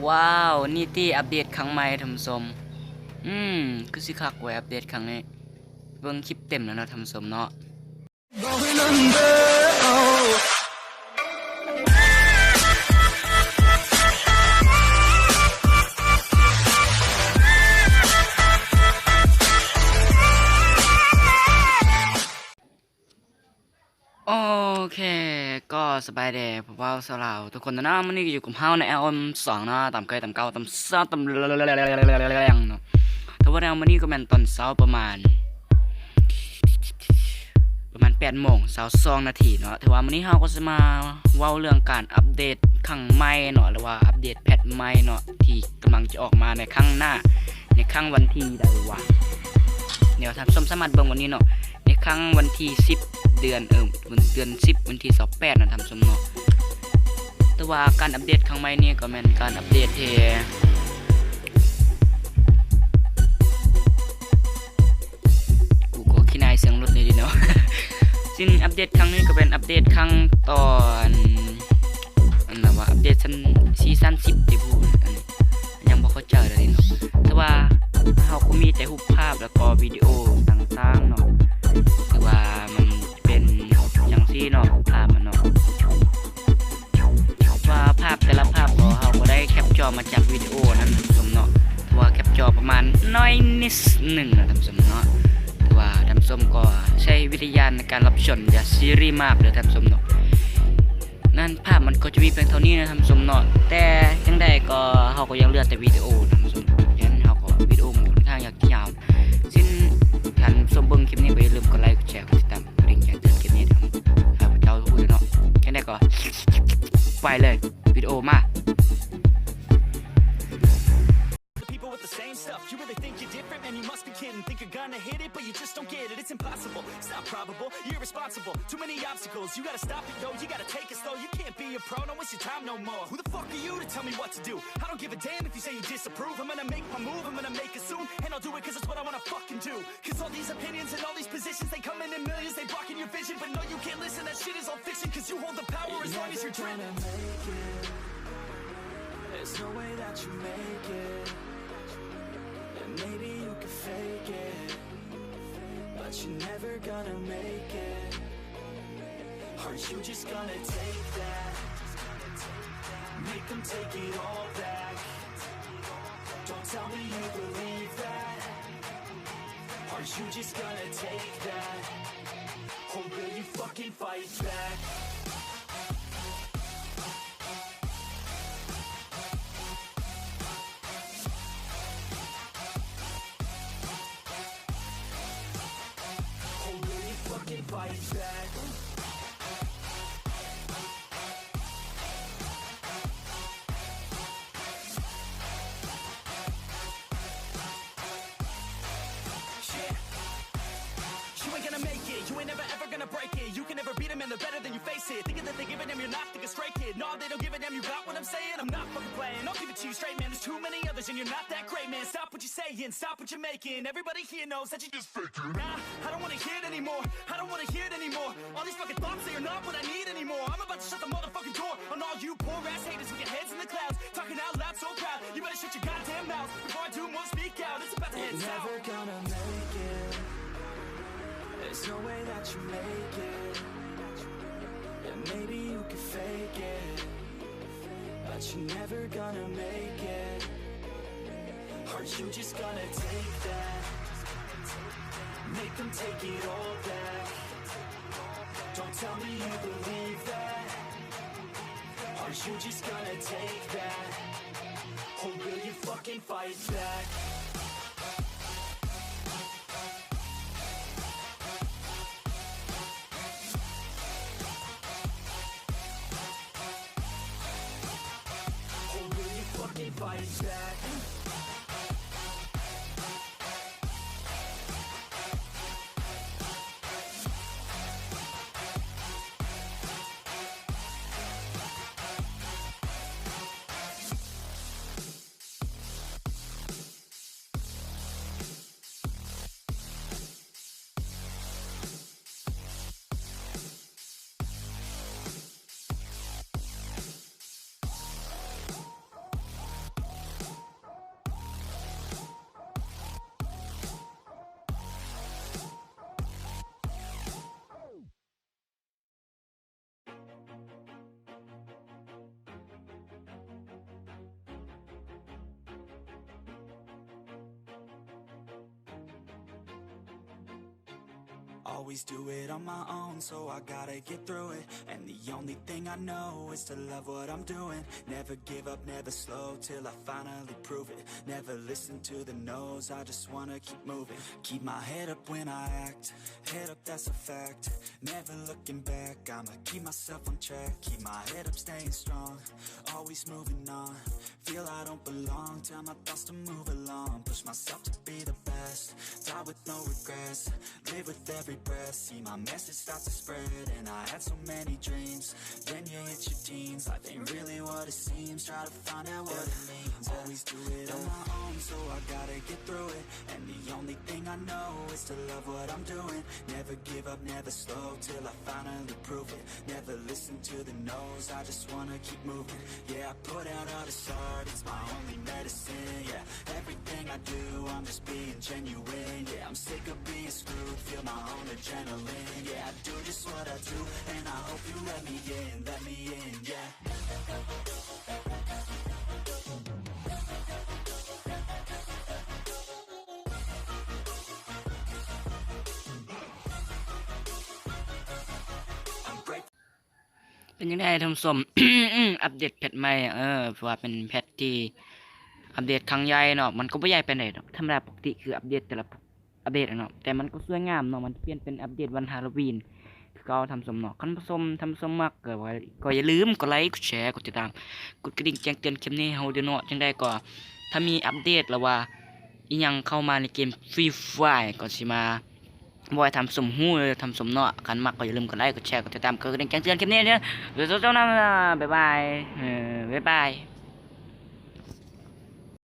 ว้าวนี่ที่อัปเดตครั้งใหม่ท่านผู้ชมคือสิคักไว้อัปเดตครั้งนี้เบิ่งคลิปเต็มแล้วนะท่านผู้ชมเนาะโอเคก็สบายดีพวกเราสาวเราทุกคนนะมื้อนี้ก็อยู่กับเฮาใน LM2 นะตามเคยตามเก่าตามซ่าตามแรงเนาะแต่ว่ามื้อนี้ก็แม่นตอนเช้าประมาณ8 โมง22 นาทีเนาะถือว่ามื้อนี้เฮาก็จะมาเว้าเรื่องการอัปเดตครั้งใหม่เนาะหรือว่าอัปเดตแพทใหม่เนาะที่กำลังจะออกมาในครั้งหน้าในครั้งวันที่ใดวะเดี๋ยวท่านผู้ชมสามารถเบิ่งวันนี้เนาะในครั้งวันที่10เดือน10วันที่28นะท่านผู้ชมเนาะแต่ว่าการอัปเดตครั้งใหม่นี้ก็แม่นการอัปเดตที่กูก็ขี้นายเสียงรถนี่ดิเนาะ ซึ่งอัปเดตครั้งนี้ก็เป็นอัปเดตครั้งตอนอันนั้นว่าอัปเดตซีซั่น10ที่พูดอันยังบ่เข้าใจเลยเนาะแต่ว่าเฮาก็มีแต่รูปภาพแล้วก็วิดีโอต่างๆเนาะคือว่ามันเป็นจังซี่เนาะภาพมันเนาะว่าภาพแต่ละภาพก็เฮาก็ได้แคปจอมาจากวิดีโอนั้นท่านผู้ชมเนาะว่าแคปจอประมาณน้อยนิดนึงนะท่านผู้ชมเนาะว่าท่านผู้ชมก็ใช้วิทยาในการรับชมอย่าซีรีส์มากเลยท่านผู้ชมเนาะนั่นภาพมันก็จะมีเพียงเท่านี้นะท่านผู้ชมเนาะแต่จังใดก็เฮาก็ยังเลือกแต่วิดีโอท่านผู้ชมฉะนั้นเฮาก็วิดีโอมันค่อนข้างยาวซึ่งท่านผู้ชมเบิ่งคลิปนี้ก็อย่าลืมกดไลค์กดแชร์กดติดตามกดกระดิ่งแจ้งเตือนคลิปนี้ครับข้าพเจ้าพูดเนาะจังใดก็ไปเลยวิดีโอมาYou really think you're different, man, you must be kidding. Think you're gonna hit it, but you just don't get it. It's impossible, it's not probable, you're irresponsible. Too many obstacles, you gotta stop it, yo. You gotta take it slow, you can't be a pro, don't waste your time no more. Who the fuck are you to tell me what to do? I don't give a damn if you say you disapprove. I'm gonna make my move, I'm gonna make it soon. And I'll do it cause it's what I wanna fucking do. Cause all these opinions and all these positions, they come in millions, they blocking your vision. But no, you can't listen, that shit is all fiction. Cause you hold the power as long as you're dreaming. There's no way that you make it. Maybe you can fake it, but you're never gonna make it. Aren't you just gonna take that? Make them take it all back. Don't tell me you believe that. Aren't you just gonna take that? Or will you fucking fight back? Fight back. Yeah. You ain't gonna make it, you ain't never ever gonna break it. You can never beat them and they're better than you face it. Thinking that they give a damn, you're not thinking straight, kid. No, they don't give a damn, you got what I'm saying? I'm not fucking playing, I'll give it to you straight, man. There's too many others and you're not that great, man. Stop what you're saying, stop what you're making. Everybody here knows that you just faking. Nah, I don't wanna hear it anymore, I don't wanna hear it anymore. All these fucking thoughts, they are not what I need anymore. I'm about to shut the motherfucking door on all you poor ass haters with your heads in the clouds. Talking out loud so proud, you better shut your goddamn mouth before I do more, speak out. It's about to head south. You're never gonna make it. There's no way that you make it. And maybe you can fake it, but you're never gonna make it. Aren't you just gonna take that? Make them take it all back. Don't tell me you believe that. Aren't you just gonna take that? Or will you fucking fight back? Fight back. Always do it on my own, so I gotta get through it. And the only thing I know is to love what I'm doing. Never give up, never slow, till I finally prove it. Never listen to the no's, I just wanna keep moving. Keep my head up when I act, head up, that's a fact. Never looking back, I'ma keep myself on track. Keep my head up, staying strong, always moving on. Feel I don't belong, tell my thoughts to move along. Push myself to be the best, die with no regrets. Live with every breath, see my message start to spread. And I had so many dreams, then you hit your teens. Life ain't really what it seems, try to find out what it means. Always do it on my own, so I gotta get through it. And the only thing I know is to love what I'm doing. Never give up, never slow, till I finally prove it. Never listen to the no's, I just wanna keep moving. Yeah, I put out all this art, it's my only medicine. Yeah, everything I do, I'm just being genuine. Yeah, I'm sick of being screwed, feel my own adrenaline. Yeah, I do just what I do, and I hope you let me in, yeah. I'm grateful. เป็นยังไงท่านผู้ชม อัปเดตแพทใหม่เพราะว่าเป็นแพทที่อัปเดตครั้งใหญ่เนาะมันก็ไม่ใหญ่ไปไหนดอกธรรมดาปกติคืออัปเดตแต่ละอัปเดตเนาะแต่มันก็สวยงามเนาะมันเปลี่ยนเป็นอัปเดตวันฮาโลวีนคือก็ทำสมเนาะคันผู้ชมทำสมมักก็อย่าลืมกดไลค์กดแชร์กดติดตามกดกระดิ่งแจ้งเตือนคลิปนี้เฮาเด้อเนาะจังได้ก็ถ้ามีอัปเดตแล้วว่าอีหยังเข้ามาในเกม Free Fire ก็สิมาบ่ให้ทำสมฮู้เลยทำสมเนาะคันมักก็อย่าลืมกดไลค์กดแชร์กดติดตามกดกระดิ่งแจ้งเตือนคลิปนี้เด้อเดี๋ยวเจ้าๆนำบ๊ายบายบ๊ายบาย